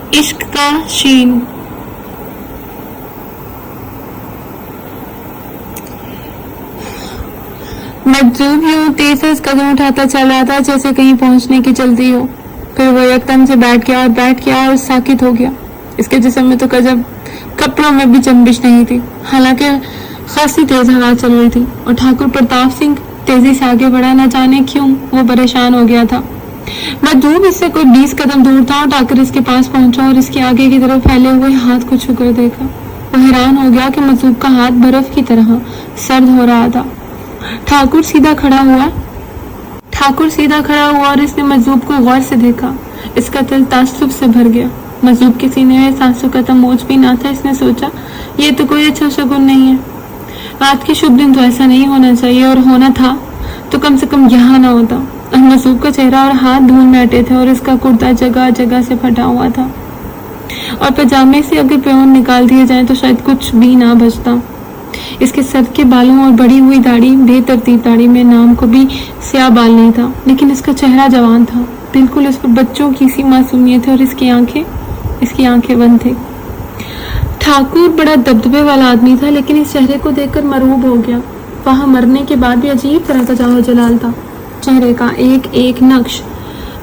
عشق کا شین. مجذوب یوں تیز سے قدم اٹھاتا چل رہا تھا جیسے کہیں پہنچنے کی جلدی ہو. پھر وہ یکدم سے بیٹھ گیا اور ساکت ہو گیا. اس کے جسم میں تو کپڑوں میں بھی جنبش نہیں تھی، حالانکہ خاصی تیز ہوا چل رہی تھی. اور ٹھاکر پرتاپ سنگھ تیزی سے آگے بڑھا، نہ جانے کیوں وہ پریشان ہو گیا تھا. مجذوب اس سے کوئی 20 قدم دور تھا اور ٹھاکر اس کے پاس پہنچا اور اس کے آگے کی طرف پھیلے ہوئے ہاتھ کو چھو کر دیکھا. وہ حیران ہو گیا کہ مجذوب کا ہاتھ برف کی طرح سرد ہو رہا تھا. ٹھاکر سیدھا کھڑا ہوا اور اس نے مجذوب کو غور سے دیکھا. اس کا دل تعصب سے بھر گیا. مجذوب کے سینے میں سانسوں کا تموج بھی نہ تھا. اس نے سوچا یہ تو کوئی اچھا شگن نہیں ہے. رات کے شبھ دن تو ایسا نہیں ہونا چاہیے، اور ہونا تھا تو کم سے کم یہاں نہ ہوتا. اور مجذوب کا چہرہ اور ہاتھ دھول میں اٹے تھے اور اس کا کرتا جگہ جگہ سے پھٹا ہوا تھا، اور پاجامے سے اگر پیون نکال دیے جائیں تو شاید کچھ بھی نہ بچتا. اس کے سر کے بالوں اور بڑی ہوئی داڑھی، بے ترتیب داڑھی میں نام کو بھی سیاہ بال نہیں تھا، لیکن اس کا چہرہ جوان تھا. بالکل اس پر بچوں کی سی معصومیت ہے اور اس کی آنکھیں بند تھی. ٹھاکر بڑا دبدبے والا آدمی تھا، لیکن اس چہرے کو دیکھ کر مرعوب ہو گیا. وہاں مرنے کے بعد بھی عجیب طرح کا جاہ جلال تھا. چہرے کا ایک ایک نقش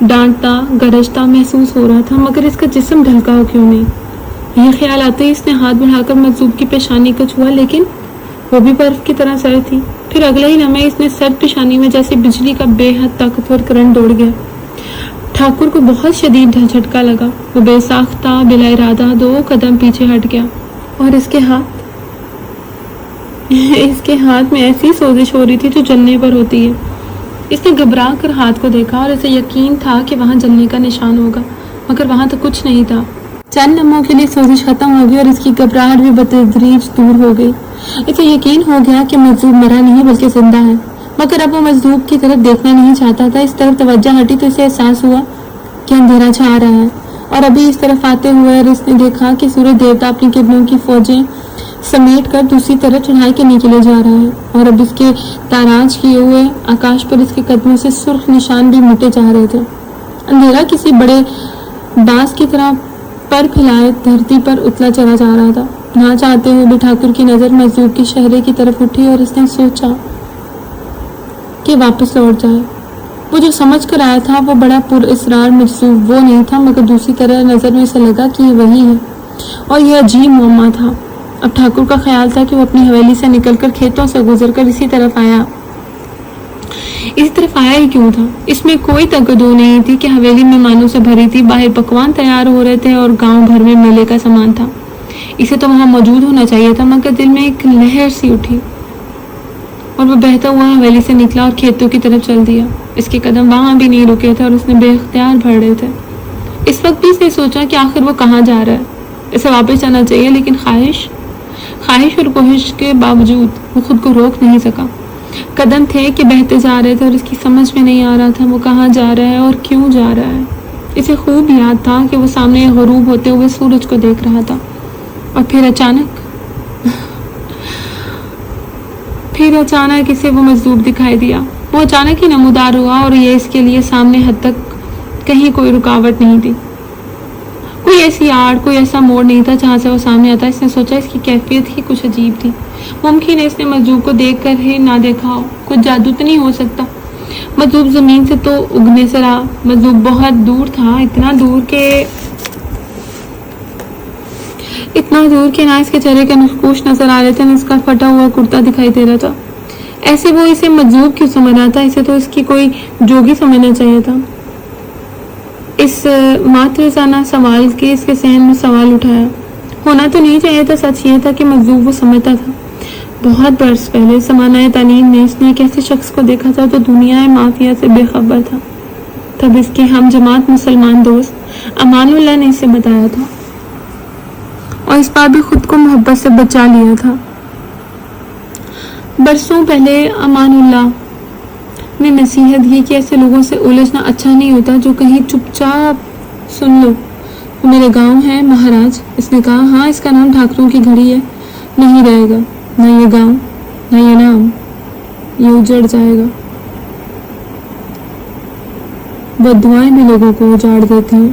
ڈانٹتا گرجتا محسوس ہو رہا تھا، مگر اس کا جسم ڈھلکا ہو کیوں نہیں. یہ خیال آتے ہی اس نے ہاتھ بڑھا کر مجذوب کی پیشانی کو چھوا، لیکن وہ بھی برف کی طرح سرد تھی. پھر اگلے ہی لمحے اس نے سرد پیشانی میں جیسے بجلی کا بے حد طاقتور کرنٹ دوڑ گیا. ٹھاکر کو بہت شدید جھٹکا لگا. وہ بے ساختہ بلا ارادہ 2 قدم پیچھے ہٹ گیا، اور اس کے ہاتھ میں ایسی سوزش ہو رہی تھی جو جلنے پر ہوتی ہے. اس نے گھبرا کر ہاتھ کو دیکھا اور اسے یقین تھا کہ وہاں جلنے کا نشان ہوگا، مگر وہاں تو کچھ نہیں تھا. چند لمحوں کے لیے سوزش ختم ہو گئی اور اس کی گھبراہٹ بھی بتدریج دور ہو گئی. اسے یقین ہو گیا کہ مجذوب مرا نہیں بلکہ زندہ ہے، مگر اب وہ مجذوب کی طرف دیکھنا نہیں چاہتا تھا. اس طرف توجہ ہٹی تو اسے احساس ہوا کہ اندھیرا چھا رہا ہے، اور ابھی اس طرف آتے ہوئے اور اس نے دیکھا کہ سورج دیوتا اپنی کرنوں کی فوجیں سمیٹ کر دوسری طرف چڑھائی کرنے کے لیے جا رہا ہے، اور اب اس کے تاراج کیے ہوئے آکاش پر اس کے قدموں سے سرخ نشان بھی مٹے جا رہے تھے. اندھیرا کسی بڑے بانس کی طرح پر پھیلائے دھرتی پر اتلا چلا جا رہا تھا. نہ چاہتے ہوئے بھی ٹھاکر کی نظر مجذوب کے چہرے کی طرف اٹھی اور اس نے سوچا کہ واپس لوٹ جائے. وہ جو سمجھ کر آیا تھا وہ بڑا پر اسرار مجذوب وہ نہیں تھا، مگر دوسری طرح نظر میں اسے لگا کہ یہ وہی ہے، اور یہ عجیب معمہ تھا. اب ٹھاکر کا خیال تھا کہ وہ اپنی حویلی سے نکل کر کھیتوں سے گزر کر اسی طرف آیا ہی کیوں تھا. اس میں کوئی تگدو نہیں تھی کہ حویلی مہمانوں سے بھری تھی، باہر پکوان تیار ہو رہے تھے اور گاؤں بھر میں میلے کا سامان تھا. اسے تو وہاں موجود ہونا چاہیے تھا، مگر دل میں ایک لہر سی اٹھی اور وہ بہتا ہوا حویلی سے نکلا اور کھیتوں کی طرف چل دیا. اس کے قدم وہاں بھی نہیں رکے تھے اور اس نے بے اختیار بڑھ رہے تھے. اس وقت بھی اس نے سوچا کہ آخر وہ کہاں جا رہا ہے. اسے واپس جانا چاہیے، لیکن خواہش اور کوشش کے باوجود وہ خود کو روک نہیں سکا. قدم تھے کہ بہتے جا رہے تھے اور اس کی سمجھ میں نہیں آ رہا تھا وہ کہاں جا رہا ہے اور کیوں جا رہا ہے. اسے خوب یاد تھا کہ وہ سامنے غروب ہوتے ہوئے سورج کو دیکھ رہا تھا، اور پھر اچانک اسے وہ مجذوب دکھائی دیا. وہ اچانک ہی نمودار ہوا، اور یہ اس کے لیے سامنے حد تک کہیں کوئی رکاوٹ نہیں تھی، کوئی ایسی آڑ، کوئی ایسا موڑ نہیں تھا جہاں سے وہ سامنے آتا. اس نے سوچا اس کی کیفیت ہی کچھ عجیب تھی. ممکن ہے اس نے مجذوب کو دیکھ کر ہی نہ دیکھا ہو. کچھ جادو تو نہیں ہو سکتا. مجذوب زمین سے تو اگنے سے رہا. مجذوب بہت دور تھا، اتنا دور کہ نہ اس کے چہرے کے نقوش نظر آ رہے تھے، نہ اس کا پھٹا ہوا کرتا دکھائی دے رہا تھا. ایسے وہ اسے مجذوب کیوں سمجھ رہا تھا؟ اسے تو اس کی کوئی جوگی سمجھنا چاہیے تھا. اس ماترزانہ سوال کے اس کے ذہن میں سوال اٹھایا. ہونا تو نہیں چاہیے تھا. سچ یہ تھا کہ مجذوب وہ سمجھتا تھا. بہت برس پہلے زمانہ تعلیم میں اس نے ایک ایسے شخص کو دیکھا تھا جو دنیا مافیا سے بے خبر تھا. تب اس کے ہم جماعت مسلمان دوست امان اللہ نے اسے بتایا تھا، اور اس بار بھی خود کو محبت سے بچا لیا تھا. برسوں پہلے امان اللہ نے نصیحت کی کہ ایسے لوگوں سے الجھنا اچھا نہیں ہوتا جو کہیں چپ چاپ سن لو. وہ میرے گاؤں ہے مہاراج. اس نے کہا. ہاں، اس کا نام ٹھاکروں کی گھڑی ہے. نہیں رہے گا، نہ یہ گاؤں، نہ یہ نام. یہ اجڑ جائے گا. بد دعائیں بھی لوگوں کو اجاڑ دیتی ہیں.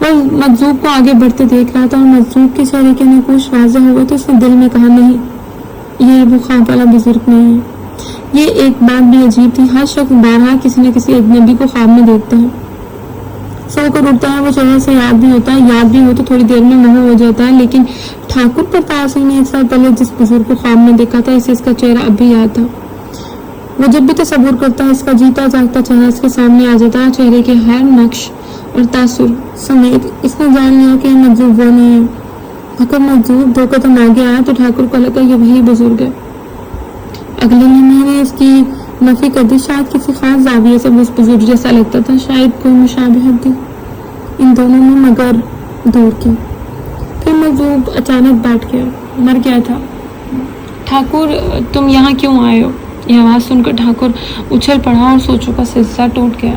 وہ مجذوب کو آگے بڑھتے دیکھ رہا تھا اور مجذوب کے چہرے کے نقوش واضح ہوئے تو اس نے دل میں کہا نہیں، یہ وہ خواب والا بزرگ نہیں ہے۔ یہ ایک بات بھی عجیب تھی، ہر شخص بارہا کسی نہ کسی اجنبی کو خواب میں دیکھتا ہے، سو کر اٹھتا ہے، وہ چہرے سے یاد بھی ہوتا ہے، یاد بھی ہو تو تھوڑی دیر میں محو ہو جاتا ہے، لیکن ٹھاکر پرتاپ سنگھ نے 1 سال پہلے جس بزرگ کو خواب میں دیکھا تھا اسے اس کا چہرہ اب بھی یاد تھا۔ وہ جب بھی تصور کرتا ہے اس کا جیتا جاگتا چہرہ اس کے سامنے آ جاتا ہے، چہرے کے ہر نقش اور تاثر سمیت اس نے جان لیا کہ یہ مجذوب وہ نہیں ہے۔ اگر مجذوب 2 قدم آگے آیا تو ٹھاکر کو لگا یہ وہی بزرگ ہے۔ اگلے لمحے نے اس کی نفی کر دی، شاید کسی خاص زاویے سے وہ اس بزرگ جیسا لگتا تھا، شاید کوئی مشابہت تھی ان دونوں میں مگر دور کی۔ پھر مجذوب اچانک بیٹھ گیا، مر گیا تھا۔ ٹھاکر تم یہاں کیوں آئے ہو؟ یہ آواز سن کر ٹھاکر اچھل پڑا اور سوچوں کا سلسلہ ٹوٹ گیا۔